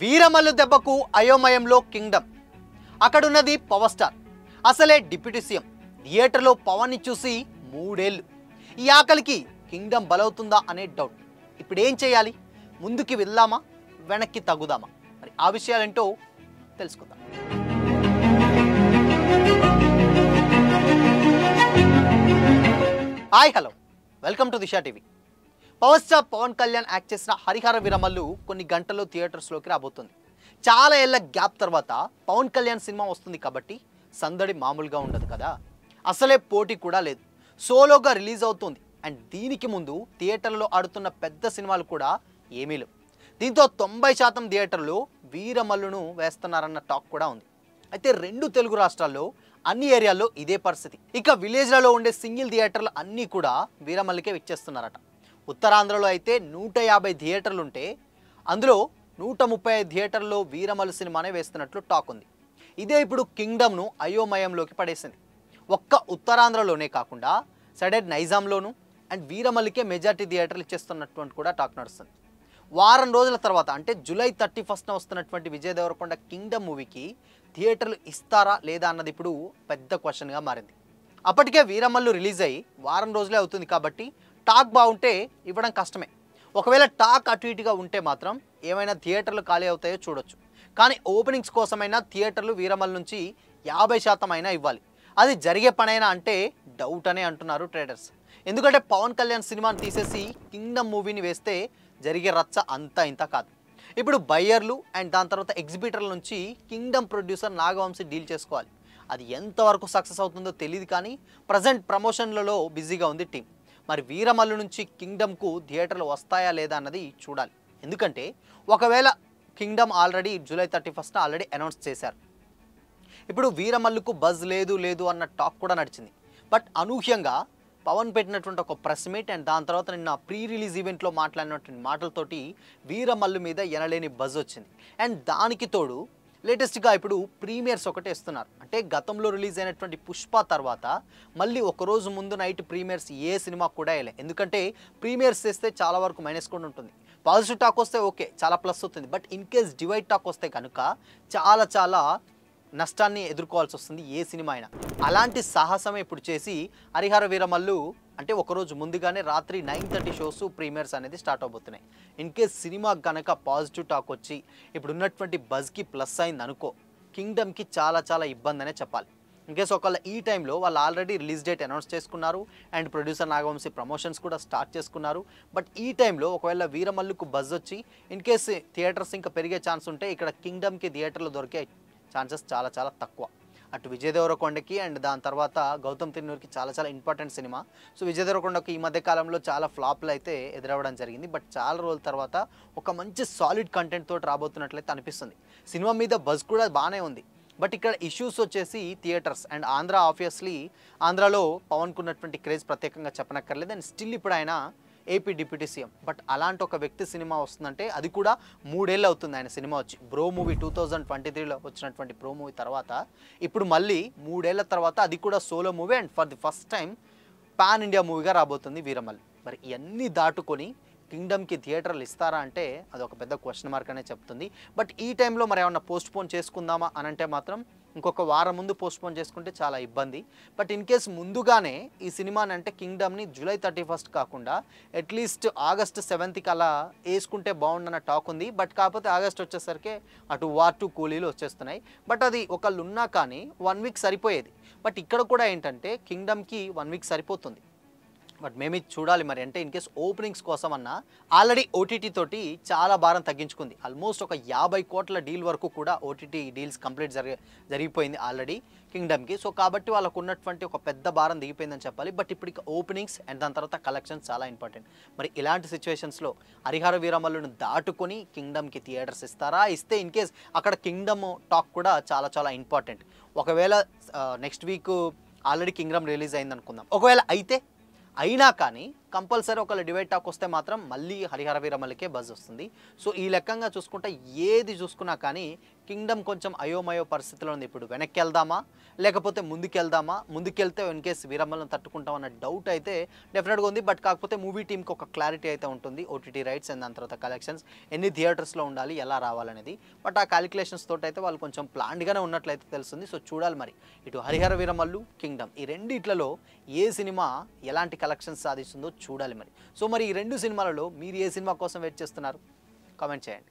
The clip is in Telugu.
వీరమల్లు దెబ్బకు అయోమయంలో కింగ్డమ్. అక్కడున్నది పవర్ స్టార్, అసలే డిప్యూటీ సీఎం. థియేటర్లో పవన్ని చూసి 3 ఏళ్ళు. ఈ ఆకలికి కింగ్డమ్ బలవుతుందా అనే డౌట్. ఇప్పుడు ఏం చేయాలి? ముందుకి వెళ్దామా, వెనక్కి తగ్గుదామా? మరి ఆ విషయాలేంటో తెలుసుకుందాం. Hi, hello, welcome to Disha TV. Power star Pawan Kalyan act చేసిన హరిహర వీరమల్లు కొన్ని గంటల్లో థియేటర్స్లోకి రాబోతుంది. చాలా ఏళ్ల గ్యాప్ తర్వాత పవన్ కళ్యాణ్ సినిమా వస్తుంది కాబట్టి సందడి మామూలుగా ఉండదు కదా. అసలే పోటీ కూడా లేదు, సోలోగా రిలీజ్ అవుతుంది. అండ్ దీనికి ముందు థియేటర్లో ఆడుతున్న పెద్ద సినిమాలు కూడా ఏమీ లేవు. దీంతో 90% థియేటర్లు వీరమల్లును వేస్తున్నారన్న టాక్ కూడా ఉంది. అయితే 2 తెలుగు రాష్ట్రాల్లో అన్ని ఏరియాల్లో ఇదే పరిస్థితి. ఇక విలేజ్లలో ఉండే సింగిల్ థియేటర్లు అన్నీ కూడా వీరమల్లికే ఇచ్చేస్తున్నారట. ఉత్తరాంధ్రలో అయితే 150 థియేటర్లు ఉంటే అందులో 135 థియేటర్లో వీరమల్లు సినిమానే వేస్తున్నట్లు టాక్ ఉంది. ఇదే ఇప్పుడు కింగ్డమ్ను అయోమయంలోకి పడేసింది. ఒక్క ఉత్తరాంధ్రలోనే కాకుండా సడెడ్ నైజాంలోను అండ్ వీరమల్లికే మెజార్టీ థియేటర్లు ఇచ్చేస్తున్నటువంటి కూడా టాక్ నడుస్తుంది. వారం రోజుల తర్వాత అంటే జూలై 31న వస్తున్నటువంటి విజయ్ దేవరకొండ కింగ్డమ్ మూవీకి థియేటర్లు ఇస్తారా లేదా అన్నది ఇప్పుడు పెద్ద క్వశ్చన్గా మారింది. అప్పటికే వీరమల్లు రిలీజ్ అయ్యి వారం రోజులే అవుతుంది కాబట్టి టాక్ బాగుంటే ఇవ్వడం కష్టమే. ఒకవేళ టాక్ అటు ఇటుగా ఉంటే మాత్రం ఏమైనా థియేటర్లు ఖాళీ అవుతాయో చూడొచ్చు. కానీ ఓపెనింగ్స్ కోసమైనా థియేటర్లు వీరమల్లు నుంచి 50% అయినా ఇవ్వాలి. అది జరిగే పనైనా అంటే డౌట్ అనే అంటున్నారు ట్రేడర్స్. ఎందుకంటే పవన్ కళ్యాణ్ సినిమాని తీసేసి కింగ్డమ్ మూవీని వేస్తే జరిగే రచ్చ అంతా ఇంత కాదు. ఇప్పుడు బయ్యర్లు అండ్ దాని తర్వాత ఎగ్జిబిటర్ల నుంచి కింగ్డమ్ ప్రొడ్యూసర్ నాగవంశీ డీల్ చేసుకోవాలి. అది ఎంతవరకు సక్సెస్ అవుతుందో తెలియదు, కానీ ప్రజెంట్ ప్రమోషన్లలో బిజీగా ఉంది టీం. మరి వీరమల్లు నుంచి కింగ్డమ్కు థియేటర్లు వస్తాయా లేదా అన్నది చూడాలి. ఎందుకంటే ఒకవేళ కింగ్డమ్ ఆల్రెడీ జూలై 31న ఆల్రెడీ అనౌన్స్ చేశారు. ఇప్పుడు వీరమల్లుకు బజ్ లేదు అన్న టాక్ కూడా నడిచింది. బట్ అనూహ్యంగా పవన్ పెట్టినటువంటి ఒక ప్రెస్ మీట్ అండ్ దాని తర్వాత నిన్న ప్రీ రిలీజ్ ఈవెంట్లో మాట్లాడినటువంటి మాటలతోటి వీరమల్లు మీద ఎనలేని బజ్ వచ్చింది. అండ్ దానికి తోడు లేటెస్ట్గా ఇప్పుడు ప్రీమియర్స్ ఒకటి ఇస్తున్నారు. అంటే గతంలో రిలీజ్ అయినటువంటి పుష్ప తర్వాత మళ్ళీ ఒకరోజు ముందు నైట్ ప్రీమియర్స్ ఏ సినిమా కూడా వేయలే. ఎందుకంటే ప్రీమియర్స్ చేస్తే చాలా వరకు మైనస్ కూడా ఉంటుంది. పాజిటివ్ టాక్ వస్తే ఓకే, చాలా ప్లస్ అవుతుంది. But in case divide talk వస్తే కనుక చాలా నష్టాన్ని ఎదుర్కోవాల్సి వస్తుంది ఏ సినిమా అయినా. అలాంటి సాహసమే ఇప్పుడు చేసి హరిహర వీరమల్లు అంటే ఒకరోజు ముందుగానే రాత్రి 9:30 షోస్ ప్రీమియర్స్ అనేది స్టార్ట్ అవబోతున్నాయి. ఇన్ కేస్ సినిమా కనుక పాజిటివ్ టాక్ వచ్చి ఇప్పుడు ఉన్నటువంటి బజ్కి ప్లస్ అయింది అనుకో, కింగ్డమ్కి చాలా ఇబ్బంది అనే చెప్పాలి. ఇన్ కేస్ ఒకవేళ ఈ టైంలో వాళ్ళు ఆల్రెడీ రిలీజ్ డేట్ అనౌన్స్ చేసుకున్నారు అండ్ ప్రొడ్యూసర్ నాగవంశీ ప్రమోషన్స్ కూడా స్టార్ట్ చేసుకున్నారు. బట్ ఈ టైంలో ఒకవేళ వీరమల్లుకు బజ్ వచ్చి ఇన్ కేస్ థియేటర్స్ ఇంకా పెరిగే ఛాన్స్ ఉంటే ఇక్కడ కింగ్డమ్కి థియేటర్లు దొరికే ఛాన్సెస్ చాలా తక్కువ. అటు విజయ్ దేవరకొండకి అండ్ దాని తర్వాత గౌతమ్ తిన్నూర్కి చాలా ఇంపార్టెంట్ సినిమా. సో విజయ్ దేవరకొండకి ఈ మధ్య కాలంలో చాలా ఫ్లాప్లు అయితే ఎదురవ్వడం జరిగింది. బట్ చాలా రోజుల తర్వాత ఒక మంచి సాలిడ్ కంటెంట్ తోటి రాబోతున్నట్లయితే అనిపిస్తుంది. సినిమా మీద బజ్ కూడా బాగానే ఉంది. బట్ ఇక్కడ ఇష్యూస్ వచ్చేసి థియేటర్స్ అండ్ ఆంధ్ర. ఆబ్వియస్లీ ఆంధ్రాలో పవన్కు ఉన్నటువంటి క్రేజ్ ప్రత్యేకంగా చెప్పనక్కర్లేదు. అండ్ స్టిల్ ఇప్పుడు ఆయన ఏపీ డిప్యూటీ సీఎం. బట్ అలాంటి ఒక వ్యక్తి సినిమా వస్తుందంటే అది కూడా 3 ఏళ్ళు అవుతుంది ఆయన సినిమా వచ్చి. బ్రో మూవీ 2023లో వచ్చినటువంటి బ్రో మూవీ తర్వాత ఇప్పుడు మళ్ళీ 3 ఏళ్ల తర్వాత అది కూడా solo movie and for the first time pan India మూవీగా రాబోతుంది వీరమల్లు. మరి ఇవన్నీ దాటుకొని కింగ్డమ్కి థియేటర్లు ఇస్తారా అంటే అది ఒక పెద్ద క్వశ్చన్ మార్క్ అనే చెప్తుంది. బట్ ఈ టైంలో మరి ఏమన్నా పోస్ట్పోన్ చేసుకుందామా అని అంటే మాత్రం ఇంకొక వారం ముందు పోస్ట్పోన్ చేసుకుంటే చాలా ఇబ్బంది. బట్ ఇన్ కేస్ ముందుగానే ఈ సినిమాని అంటే కింగ్డమ్ని జూలై 31 కాకుండా అట్లీస్ట్ ఆగస్ట్ 7కి అలా వేసుకుంటే బాగుండన్న టాక్ ఉంది. బట్ కాకపోతే ఆగస్ట్ వచ్చేసరికి అటు వార్ 2 కూలీలు వచ్చేస్తున్నాయి. బట్ అది ఒకళ్ళు ఉన్నా కానీ 1 వీక్ సరిపోయేది. బట్ ఇక్కడ కూడా ఏంటంటే కింగ్డమ్కి 1 వీక్ సరిపోతుంది. బట్ మేము చూడాలి మరి. అంటే ఇన్ కేస్ ఓపెనింగ్స్ కోసం అన్నా ఆల్రెడీ ఓటీటీ తోటి చాలా భారం తగ్గించుకుంది. ఆల్మోస్ట్ ఒక 50 కోట్ల డీల్ వరకు కూడా ఓటీటీ డీల్స్ కంప్లీట్ జరిగిపోయింది ఆల్రెడీ కింగ్డమ్కి. సో కాబట్టి వాళ్ళకు ఉన్నటువంటి ఒక పెద్ద భారం దిగిపోయిందని చెప్పాలి. బట్ ఇప్పుడు ఓపెనింగ్స్ అండ్ దాని తర్వాత కలెక్షన్స్ చాలా ఇంపార్టెంట్. మరి ఇలాంటి సిచ్యువేషన్స్లో హరిహర వీరమల్లును దాటుకొని కింగ్డమ్కి థియేటర్స్ ఇస్తారా? ఇస్తే ఇన్ కేస్ అక్కడ కింగ్డమ్ టాక్ కూడా చాలా ఇంపార్టెంట్. ఒకవేళ next week already Kingdom release అయింది అనుకుందాం, ఒకవేళ అయినా కానీ కంపల్సరీ ఒకవేళ డివైడ్ టాక్ వస్తే మాత్రం మళ్ళీ హరిహర వీరమల్లికే బజ్ వస్తుంది. సో ఈ లెక్కంగా చూసుకుంటే ఏది చూసుకున్నా కానీ కింగ్డమ్ కొంచెం అయోమయో పరిస్థితిలో ఉంది. ఇప్పుడు వెనక్కి వెళ్దామా లేకపోతే ముందుకెళ్దామా, ముందుకెళ్తే ఇన్ కేస్ వీరమల్ని తట్టుకుంటాం అన్న డౌట్ అయితే డెఫినెట్గా ఉంది. బట్ కాకపోతే మూవీ టీంకి ఒక క్లారిటీ అయితే ఉంటుంది, ఓటీటీ రైట్స్ అండ్ దాని తర్వాత కలెక్షన్స్ ఎన్ని థియేటర్స్లో ఉండాలి, ఎలా రావాలనేది. బట్ ఆ క్యాలిక్యులేషన్స్ తోటి అయితే వాళ్ళు కొంచెం ప్లాన్డ్గానే ఉన్నట్లయితే తెలుస్తుంది. సో చూడాలి మరి ఇటు హరిహర వీరమల్లు, కింగ్డమ్ ఈ రెండిట్లలో ఏ సినిమా ఎలాంటి కలెక్షన్స్ సాధిస్తుందో చూడాలి మరి. సో మరి ఈ రెండు సినిమాలలో మీరు ఏ సినిమా కోసం వెయిట్ చేస్తున్నారు కామెంట్ చేయండి.